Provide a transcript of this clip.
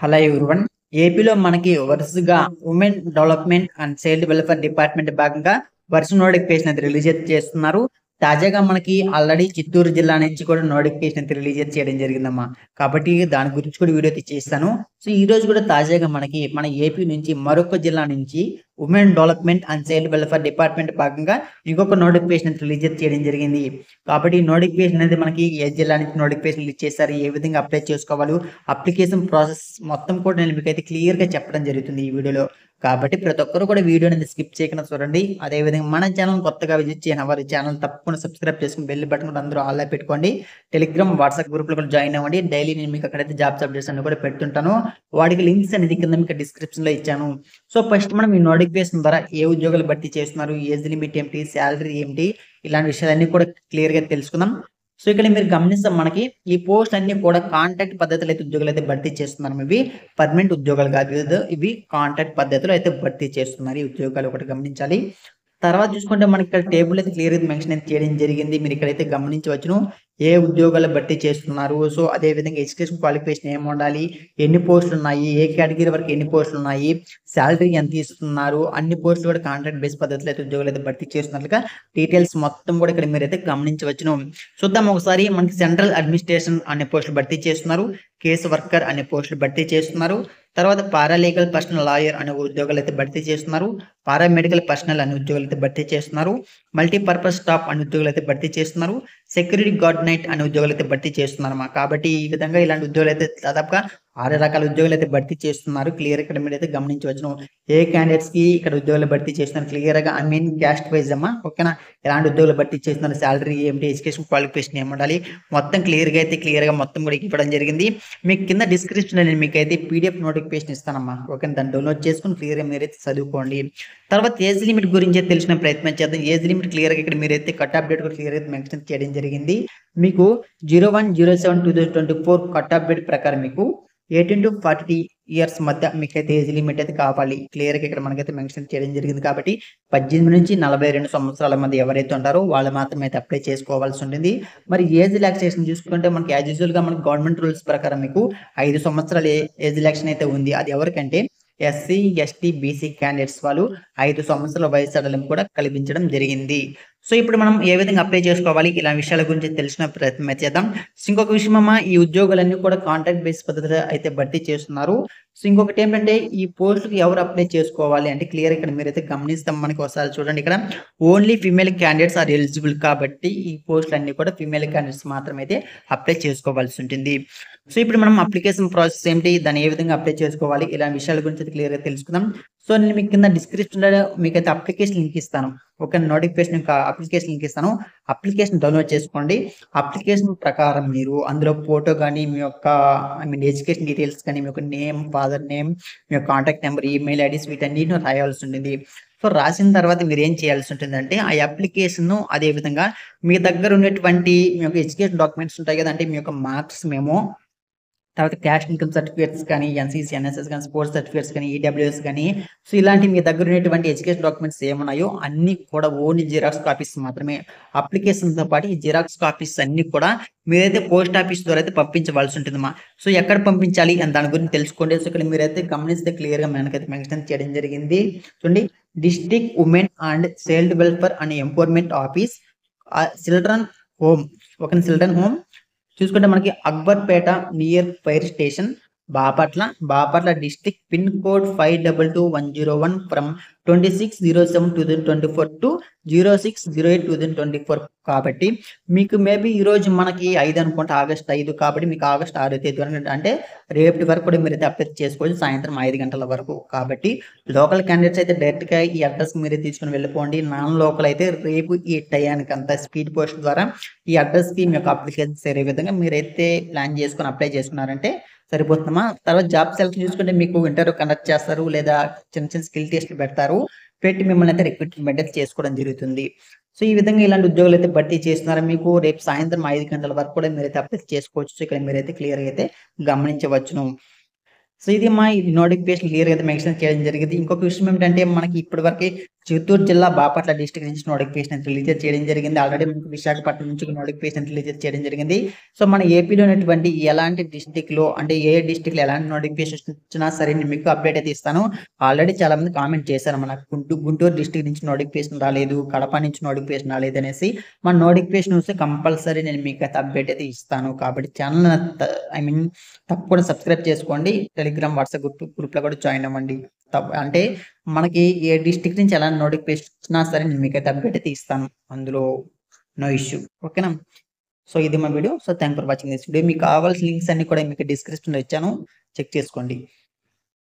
Hello everyone. ఏపీలో మనకి వరుసగా women development and child welfare department భాగంగా వరుస నోటిఫికేషన్ అయితే రిలీజ్ చేస్తున్నారు. తాజాగా మనకి ఆల్రెడీ చిత్తూరు జిల్లా నుంచి కూడా నోటిఫికేషన్ అయితే రిలీజ్ చేయడం జరిగిందమ్మా. కాబట్టి దాని గురించి కూడా వీడియో అయితే చేస్తాను. సో ఈ రోజు కూడా తాజాగా మనకి మన ఏపీ నుంచి మరొక జిల్లా నుంచి women development and child welfare department భాగంగా ఇంకొక నోటిఫికేషన్ రిలీజ్ చేయడం జరిగింది. కాబట్టి ఈ నోటిఫికేషన్ అనేది మనకి ఏ జిల్లా నుంచి నోటిఫికేషన్ రిలీజ్ చేస్తారు, ఏ విధంగా అప్లై చేసుకోవాలి, అప్లికేషన్ ప్రాసెస్ మొత్తం కూడా నేను మీకైతే క్లియర్‌గా చెప్పడం జరుగుతుంది ఈ వీడియోలో. కాబట్టి ప్రతి ఒక్కరు కూడా వీడియోని స్కిప్ చేయకుండా చూడండి. అదే విధంగా మన ఛానల్ కొత్తగా విజిట్ చేయని వారి ఛానల్ తప్పకుండా సబ్స్క్రైబ్ చేసుకొని బెల్ బటన్ కూడా అందరూ ఆల్‌లో పెట్టుకోండి. టెలిగ్రామ్, వాట్సాప్ గ్రూప్‌లో కూడా జాయిన్ అవ్వండి. డైలీ నేను మీకు అక్కడైతే జాబ్స్ అప్డేట్స్ అన్ని కూడా పెడుతుంటాను. వాటికి లింక్స్ అనేది కింద మీకు డిస్క్రిప్షన్‌లో ఇచ్చాను. సో ఫస్ట్ మనం ఈ నోటిఫికేషన్ ద్వారా ఏ ఉద్యోగాలు భర్తీ చేస్తున్నారు, ఏజ్ లిమిట్ ఏంటి, సాలరీ ఏంటి, ఇలాంటి విషయాలన్నీ కూడా క్లియర్‌గా తెలుసుకుందాం. సో ఇక్కడ మీరు గమనిస్తే మనకి ఈ పోస్ట్ అన్ని కూడా కాంట్రాక్ట్ పద్ధతిలో అయితే ఉద్యోగాలు అయితే భర్తీ చేస్తున్నారు. ఇవి పర్మనెంట్ ఉద్యోగాలు కాదు, ఇవి కాంట్రాక్ట్ పద్ధతిలో అయితే భర్తీ చేస్తున్నారు. ఈ ఉద్యోగాలు ఒకటి గమనించాలి. తర్వాత చూసుకుంటే మనకి ఇక్కడ టేబుల్ అయితే క్లియర్ అయితే మెన్షన్ అయితే చేయడం జరిగింది. మీరు ఇక్కడైతే గమనించవచ్చును ఏ ఉద్యోగాలు భర్తీ చేస్తున్నారు. సో అదే విధంగా ఎడ్యుకేషన్ క్వాలిఫికేషన్ ఏమి ఉండాలి, ఎన్ని పోస్టులు ఉన్నాయి, ఏ కేటగిరీ వరకు ఎన్ని పోస్టులు ఉన్నాయి, శాలరీ ఎంత ఇస్తున్నారు, అన్ని పోస్టులు కూడా కాంట్రాక్ట్ బేస్ పద్ధతిలో అయితే ఉద్యోగాలు అయితే భర్తీ చేస్తున్నట్లుగా డీటెయిల్స్ మొత్తం కూడా ఇక్కడ మీరైతే గమనించవచ్చును. చూద్దాం ఒకసారి. మనకి సెంట్రల్ అడ్మినిస్ట్రేషన్ అనే పోస్టులు భర్తీ చేస్తున్నారు, కేసు వర్కర్ అనే పోస్టులు భర్తీ చేస్తున్నారు, తర్వాత పారాలీగల్ పర్సనల్ లాయర్ అనే ఉద్యోగాలు అయితే భర్తీ చేస్తున్నారు, పారామెడికల్ పర్సనల్ అనే ఉద్యోగాలు అయితే భర్తీ చేస్తున్నారు, మల్టీపర్పస్ స్టాఫ్ అనే ఉద్యోగాలు అయితే భర్తీ చేస్తున్నారు, సెక్యూరిటీ గార్డ్ నైట్ అనే ఉద్యోగాలు అయితే భర్తీ చేస్తున్నారన్నమాట. కాబట్టి ఈ విధంగా ఇలాంటి ఉద్యోగాలు అయితే దాదాపుగా 6 రకాల ఉద్యోగాలు అయితే భర్తీ చేస్తున్నారు. క్లియర్ ఇక్కడ మీరు అయితే గమనించవచ్చును. ఏ క్యాండిడేట్స్ కి ఇక్కడ ఉద్యోగాలు భర్తీ చేస్తున్నారు క్లియర్ గా, ఐ మీన్ క్యాస్ట్ వైజ్ అమ్మా, ఓకేనా. ఎలాంటి ఉద్యోగాలు భర్తీ చేస్తున్నారు, శాలరీ ఏమిటి, ఎడ్యుకేషన్ క్వాలిఫికేషన్ ఏమి ఉండాలి, మొత్తం క్లియర్ గా మొత్తం కూడా ఇవ్వడం జరిగింది. మీకు కింద డిస్క్రిప్షన్ నేను మీకు అయితే పీడిఎఫ్ నోటిఫికేషన్ ఇస్తానమ్మా, ఓకే. దాన్ని డౌన్లోడ్ చేసుకుని క్లియర్ గా మీరైతే చదువుకోండి. తర్వాత ఏజ్ లిమిట్ గురించి తెలిసిన ప్రయత్నం చేద్దాం. ఏజ్ లిమిట్ క్లియర్ గా ఇక్కడ మీరైతే కట్ అప్డేట్ కూడా క్లియర్ గా మెన్షన్ చేయడం జరిగింది. మీకు 01/07/2024 కట్ అప్డేట్ ప్రకారం మీకు 18 to 40 ఇయర్స్ మధ్య మీకైతే ఏజ్ లిమిట్ అయితే కావాలి. క్లియర్ గా ఇక్కడ మనకైతే మెన్షన్ చేయడం జరిగింది. కాబట్టి 18 నుంచి 42 సంవత్సరాల మంది ఎవరైతే ఉంటారో వాళ్ళు మాత్రమే అయితే అప్లై చేసుకోవాల్సి ఉంటుంది. మరి ఏజ్ రిలాక్సేషన్ చూసుకుంటే మనకి యాజ్ యూజువల్ గా మనకి గవర్నమెంట్ రూల్స్ ప్రకారం మీకు 5 సంవత్సరాల ఏజ్ రిలాక్సేషన్ అయితే ఉంది. అది ఎవరికంటే ఎస్సీ, ఎస్టీ, బీసీ క్యాండిడేట్స్ వాళ్ళు 5 సంవత్సరాల వయసు సడలింపు కూడా కల్పించడం జరిగింది. సో ఇప్పుడు మనం ఏ విధంగా అప్లై చేసుకోవాలి, ఇలా విషయాల గురించి తెలిసిన ప్రయత్నం చేద్దాం. సో ఇంకొక విషయం అమ్మా, ఈ ఉద్యోగాలన్నీ కూడా కాంట్రాక్ట్ బేస్ పద్ధతిలో అయితే భర్తీ చేస్తున్నారు. సో ఇంకొకటి ఏంటంటే ఈ పోస్టుకి ఎవరు అప్లై చేసుకోవాలి అంటే క్లియర్ ఇక్కడ మీరైతే గమనిస్తాం. మనకి ఒకసారి చూడండి, ఇక్కడ only female candidates are eligible. కాబట్టి ఈ పోస్టులు అన్ని కూడా ఫీమేల్ క్యాండిడేట్స్ మాత్రమే అయితే అప్లై చేసుకోవాల్సి ఉంటుంది. సో ఇప్పుడు మనం అప్లికేషన్ ప్రాసెస్ ఏంటి, దాన్ని ఏ విధంగా అప్లై చేసుకోవాలి, ఇలా విషయాల గురించి క్లియర్ గా తెలుసుకుందాం. సో నేను మీకు కింద డిస్క్రిప్షన్ లో మీకైతే అప్లికేషన్ లింక్ ఇస్తాను, ఒక నోటిఫికేషన్ అప్లికేషన్ లింక్ ఇస్తాను. అప్లికేషన్ డౌన్లోడ్ చేసుకోండి. అప్లికేషన్ ప్రకారం మీరు అందులో ఫోటో కానీ, మీ యొక్క ఐ మీన్ ఎడ్యుకేషన్ డీటెయిల్స్ కానీ, మీ యొక్క నేమ్, ఫాదర్ నేమ్, మీ యొక్క కాంటాక్ట్ నెంబర్, ఈమెయిల్ ఐడీస్ వీటన్నిటిని రాయాల్సి ఉంటుంది. సో రాసిన తర్వాత మీరు ఏం చేయాల్సి ఉంటుందంటే ఆ అప్లికేషన్, అదే విధంగా మీ దగ్గర ఉన్నటువంటి మీ యొక్క ఎడ్యుకేషన్ డాక్యుమెంట్స్ ఉంటాయి కదా, అంటే మీ యొక్క మార్క్స్ మెమో, తర్వాత క్యాష్ ఇన్కమ్ సర్టిఫికేట్స్ కానీ, ఎన్సీసీ, ఎన్ఎస్ఎస్ కానీ, స్పోర్ట్స్ సర్టిఫికేట్స్ కానీ, ఈడబ్ల్యూఎస్ కానీ, సో ఇలాంటి మీ దగ్గర ఉన్నటువంటి ఎడ్యుకేషన్ డాక్యుమెంట్స్ ఏమున్నాయో అన్ని కూడా ఓన్లీ జిరాక్స్ కాపీస్ మాత్రమే. అప్లికేషన్తో పాటు ఈ జిరాక్స్ కాపీస్ అన్ని కూడా మీరైతే పోస్ట్ ఆఫీస్ ద్వారా అయితే పంపించవలసి ఉంటుందమ్మా. సో ఎక్కడ పంపించాలి అని దాని గురించి తెలుసుకోండి. సో ఇక్కడ మీరైతే గమనిస్తే క్లియర్ గా మనకైతే మెన్షన్ చేయడం జరిగింది. చూడండి, district women and child welfare and empowerment office, children home, ఒక చిల్డ్రన్ హోమ్ చూసుకుంటే మనకి Akbarpet near fire station, Bapatla district, pin code 522101 from 26/07/2024 to 06/08/2024. కాబట్టి మీకు మేబీ ఈ రోజు మనకి 5 అనుకుంటే ఆగస్ట్ 5, కాబట్టి మీకు ఆగస్ట్ 6 తేదీ అంటే రేపటి వరకు కూడా మీరైతే అప్లై చేసుకోవచ్చు, సాయంత్రం 5 గంటల వరకు. కాబట్టి లోకల్ క్యాండిడేట్స్ అయితే డైరెక్ట్ గా ఈ అడ్రస్ మీరే తీసుకుని వెళ్ళిపోండి. నాన్ లోకల్ అయితే రేపు ఈ టయానికి అంతా స్పీడ్ పోస్ట్ ద్వారా ఈ అడ్రస్ కి మీ యొక్క అప్లికేషన్ చేరే విధంగా మీరైతే ప్లాన్ చేసుకుని అప్లై చేసుకున్నారంటే సరిపోతుందమ్మా. తర్వాత జాబ్ సెలెక్షన్ చూసుకుంటే మీకు ఇంటర్వ్యూ కండక్ట్ చేస్తారు, లేదా చిన్న చిన్న స్కిల్ టెస్ట్లు పెడతారు, పెట్టి మిమ్మల్ని అయితే రిక్రూట్మెంట్ అయితే చేసుకోవడం జరుగుతుంది. సో ఈ విధంగా ఇలాంటి ఉద్యోగాలు అయితే భర్తీ చేస్తున్నారు. మీకు రేపు సాయంత్రం 5 గంటల వరకు కూడా మీరైతే అప్లై చేసుకోవచ్చు. సో ఇక్కడ మీరైతే క్లియర్ గా అయితే గమనించవచ్చును. సో ఇది మా నోటిఫికేషన్ క్లియర్ గా మెన్షన్ చేయడం జరిగింది. ఇంకొక విషయం ఏమిటంటే మనకి ఇప్పటి వరకు చిత్తూరు జిల్లా బాపట్ల డిస్ట్రిక్ట్ నుంచి నోటిఫికేషన్ రిలీజ్ చేయడం జరిగింది. ఆల్రెడీ మనకు విశాఖపట్నం నుంచి నోటిఫికేషన్ రిలీజ్ చేయడం జరిగింది. సో మన ఏపీలో ఉన్నటువంటి ఎలాంటి డిస్ట్రిక్ట్లో అంటే ఏ డిస్ట్రిక్ట్లో ఎలాంటి నోటిఫికేషన్ వచ్చినా సరే నేను మీకు అప్డేట్ అయితే ఇస్తాను. ఆల్రెడీ చాలా మంది కామెంట్ చేశారు, మన గుంటూరు డిస్ట్రిక్ట్ నుంచి నోటిఫికేషన్ రాలేదు, కడప నుంచి నోటిఫికేషన్ రాలేదు అనేసి. మన నోటిఫికేషన్ వస్తే కంపల్సరీ నేను మీకు అయితే అప్డేట్ అయితే ఇస్తాను. కాబట్టి ఛానల్ తప్పకుండా సబ్స్క్రైబ్ చేసుకోండి. టెలిగ్రామ్ వాట్సాప్ గ్రూప్లో కూడా జాయిన్ అవ్వండి. అంటే మనకి ఏ డిస్ట్రిక్ట్ నుంచి ఎలా నోటిఫికేషన్ వచ్చినా సరే నేను మీకైతే అప్డేట్ అయితే ఇస్తాను. అందులో నో ఇష్యూ. ఓకేనా? సో ఇది మా video. So thank for watching this video. మీకు కావాల్సిన లింక్స్ అన్ని కూడా మీకు డిస్క్రిప్షన్లో ఇచ్చాను, చెక్ చేసుకోండి.